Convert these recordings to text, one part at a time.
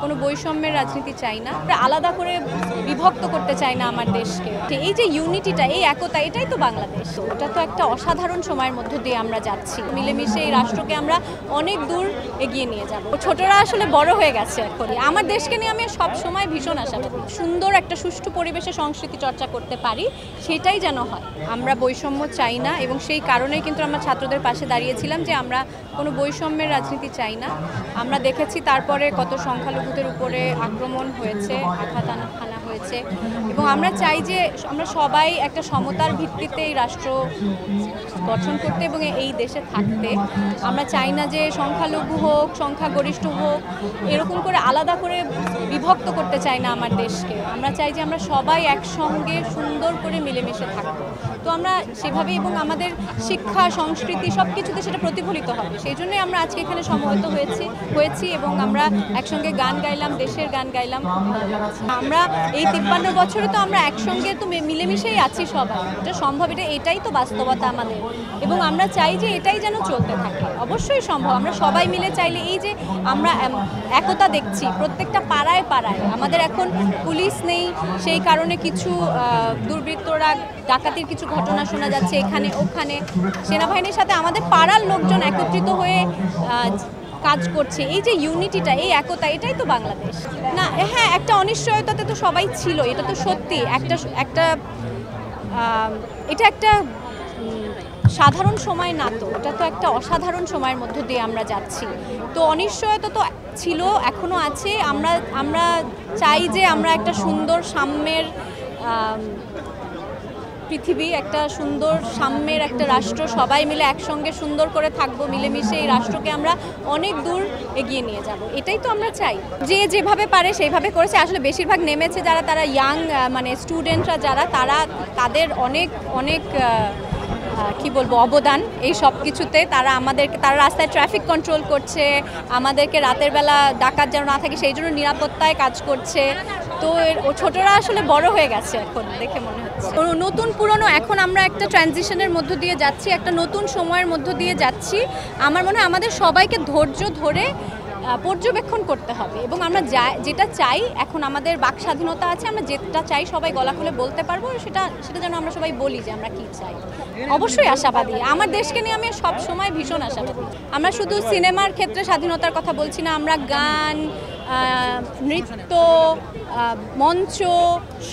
কোনো বৈষম্যের রাজনীতি চাই না, আলাদা করে বিভক্ত করতে চাই না আমার দেশকে। এই যে ইউনিটিটা, এই একতা, এটাই তো বাংলাদেশ। এটা তো একটা অসাধারণ সময়ের মধ্য দিয়ে আমরা যাচ্ছি। মিলেমিশে এই রাষ্ট্রকে আমরা অনেক দূর এগিয়ে নিয়ে যাব। ছোটরা আসলে বড় হয়ে গেছে এখন। আমার দেশকে নিয়ে আমি সব সময় ভীষণ আশাবাদী। সুন্দর একটা সুষ্ঠু পরিবেশে সংস্কৃতি চর্চা করতে পারি, সেটাই যেন হয়। আমরা বৈষম্য চাই না এবং সেই কারণেই কিন্তু আমরা ছাত্রদের পাশে দাঁড়িয়েছিলাম যে আমরা কোনো বৈষম্যের রাজনীতি চাই না। আমরা দেখেছি তারপরে কত সংখ্যালঘুদের উপরে আক্রমণ হয়েছে, আঘাত হানা হয়েছে, এবং আমরা চাই যে আমরা সবাই একটা সমতার ভিত্তিতে এই রাষ্ট্র গঠন করতে এবং এই দেশে থাকতে। আমরা চাই না যে সংখ্যালঘু হোক, সংখ্যাগরিষ্ঠ হোক, এরকম করে আলাদা করে বিভক্ত করতে চাই না আমার দেশকে। আমরা চাই যে আমরা সবাই একসঙ্গে সুন্দর করে মিলেমিশে থাকবো। তো আমরা সেভাবে, এবং আমাদের শিক্ষা সংস্কৃতি সব কিছুতে সেটা প্রতিফলিত হবে। সেই জন্যই আমরা আজকে এখানে সমবেত হয়েছি এবং আমরা একসঙ্গে গান গাইলাম, দেশের গান গাইলাম। আমরা এই 53 বছরে তো আমরা একসঙ্গে তো মিলেমিশেই আছি সবাই। এটা সম্ভব, এটাই তো বাস্তবতা আমাদের, এবং আমরা চাই যে এটাই যেন চলতে থাকে। অবশ্যই সম্ভব, আমরা সবাই মিলে চাইলে। এই যে আমরা একতা দেখছি প্রত্যেকটা পাড়ায় পাড়ায়। আমাদের এখন পুলিশ নেই, সেই কারণে কিছু দুর্বৃত্তরা ডাকাতির কিছু ঘটনা শোনা যাচ্ছে এখানে ওখানে। সেনাবাহিনীর সাথে আমাদের পাড়ার লোকজন একত্রিত হয়ে কাজ করছে। এই যে ইউনিটিটা, এই একতা, এটাই তো বাংলাদেশ। না, হ্যাঁ, একটা অনিশ্চয়তাতে তো সবাই ছিল, এটা তো সত্যি। এটা একটা সাধারণ সময় না, তো এটা তো একটা অসাধারণ সময়ের মধ্য দিয়ে আমরা যাচ্ছি। তো অনিশ্চয়তা তো ছিল, এখনও আছে। আমরা চাই যে আমরা একটা সুন্দর সাম্যের পৃথিবী, একটা সুন্দর সাম্যের একটা রাষ্ট্র, সবাই মিলে একসঙ্গে সুন্দর করে থাকবো, মিলেমিশে এই রাষ্ট্রকে আমরা অনেক দূর এগিয়ে নিয়ে যাব। এটাই তো আমরা চাই। যে যেভাবে পারে সেইভাবে করেছে। আসলে বেশিরভাগ নেমেছে যারা, তারা ইয়াং, মানে স্টুডেন্টরা যারা, তাদের অনেক কি বলবো অবদান এই সব কিছুতে। তারা রাস্তায় ট্রাফিক কন্ট্রোল করছে, আমাদেরকে রাতের বেলা ডাকাত যেন না থাকে সেই জন্য নিরাপত্তায় কাজ করছে। তো ছোটরা আসলে বড় হয়ে গেছে এখন, দেখে মনে হচ্ছে। নতুন পুরনো, এখন আমরা একটা ট্রানজিশনের মধ্য দিয়ে যাচ্ছি, একটা নতুন সময়ের মধ্য দিয়ে যাচ্ছি। আমার মনে হয় আমাদের সবাইকে ধৈর্য ধরে পর্যবেক্ষণ করতে হবে, এবং আমরা যেটা চাই, এখন আমাদের বাক স্বাধীনতা আছে, আমরা যেটা চাই সবাই গলা খুলে বলতে পারবো। সেটা যেন আমরা সবাই বলি যে আমরা কি চাই। অবশ্যই আশাবাদী। আমার দেশকে নিয়ে আমি সব সময় ভীষণ আশাবাদী। আমরা শুধু সিনেমার ক্ষেত্রে স্বাধীনতার কথা বলছি না, আমরা গান, নৃত্য, মঞ্চ,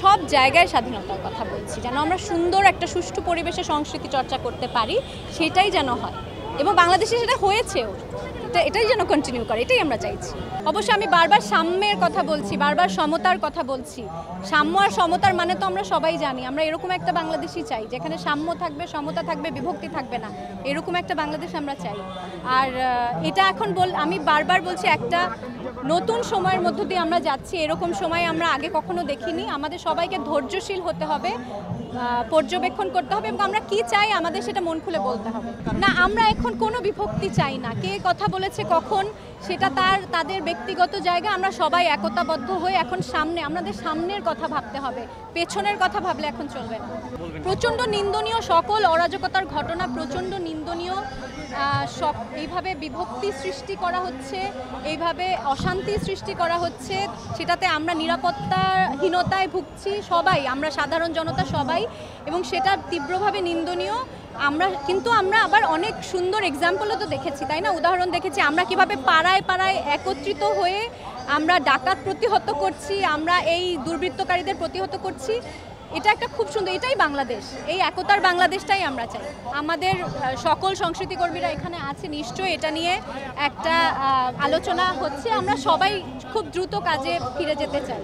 সব জায়গায় স্বাধীনতার কথা বলছি। যেন আমরা সুন্দর একটা সুষ্ঠু পরিবেশে সংস্কৃতি চর্চা করতে পারি, সেটাই যেন হয়, এবং বাংলাদেশে সেটা হয়েছেও। এটাই যেন কন্টিনিউ করে, এটাই আমরা চাইছি। অবশ্যই আমি বারবার সাম্যের কথা বলছি, বারবার সমতার কথা বলছি। সাম্য আর সমতার মানে তো আমরা সবাই জানি। আমরা এরকম একটা বাংলাদেশই চাই যেখানে সাম্য থাকবে, সমতা থাকবে, বিভক্তি থাকবে না। এরকম একটা বাংলাদেশ আমরা চাই। আর এটা এখন আমি বারবার বলছি, একটা নতুন সময়ের মধ্য দিয়ে আমরা যাচ্ছি। এরকম সময় আমরা আগে কখনো দেখিনি। আমাদের সবাইকে ধৈর্যশীল হতে হবে, পর্যবেক্ষণ করতে হবে, এবং আমরা কি চাই আমাদের সেটা মন খুলে বলতে হবে। না, আমরা এখন কোনো বিভক্তি চাই না। কে কথা বলেছে কখন সেটা তাদের ব্যক্তিগত জায়গা। আমরা সবাই একতাবদ্ধ হয়ে এখন আমাদের সামনের কথা ভাবতে হবে, পেছনের কথা ভাবলে এখন চলবে না। প্রচণ্ড নিন্দনীয়, সকল অরাজকতার ঘটনা প্রচণ্ড নিন্দনীয়। এইভাবে বিভক্তি সৃষ্টি করা হচ্ছে, এইভাবে অশান্তি সৃষ্টি করা হচ্ছে, সেটাতে আমরা নিরাপত্তাহীনতায় ভুগছি সবাই, আমরা সাধারণ জনতা সবাই, এবং সেটা তীব্রভাবে নিন্দনীয়। কিন্তু আমরা আবার অনেক সুন্দর এক্সাম্পলও তো দেখেছি, তাই না? উদাহরণ দেখেছি আমরা কিভাবে পাড়ায় পাড়ায় একত্রিত হয়ে আমরা ডাকাত প্রতিহত করছি, আমরা এই দুর্বৃত্তকারীদের প্রতিহত করছি। এটা একটা খুব সুন্দর, এটাই বাংলাদেশ। এই একতার বাংলাদেশটাই আমরা চাই। আমাদের সকল সংস্কৃতিকর্মীরা এখানে আছে, নিশ্চয়ই এটা নিয়ে একটা আলোচনা হচ্ছে। আমরা সবাই খুব দ্রুত কাজে ফিরে যেতে চাই।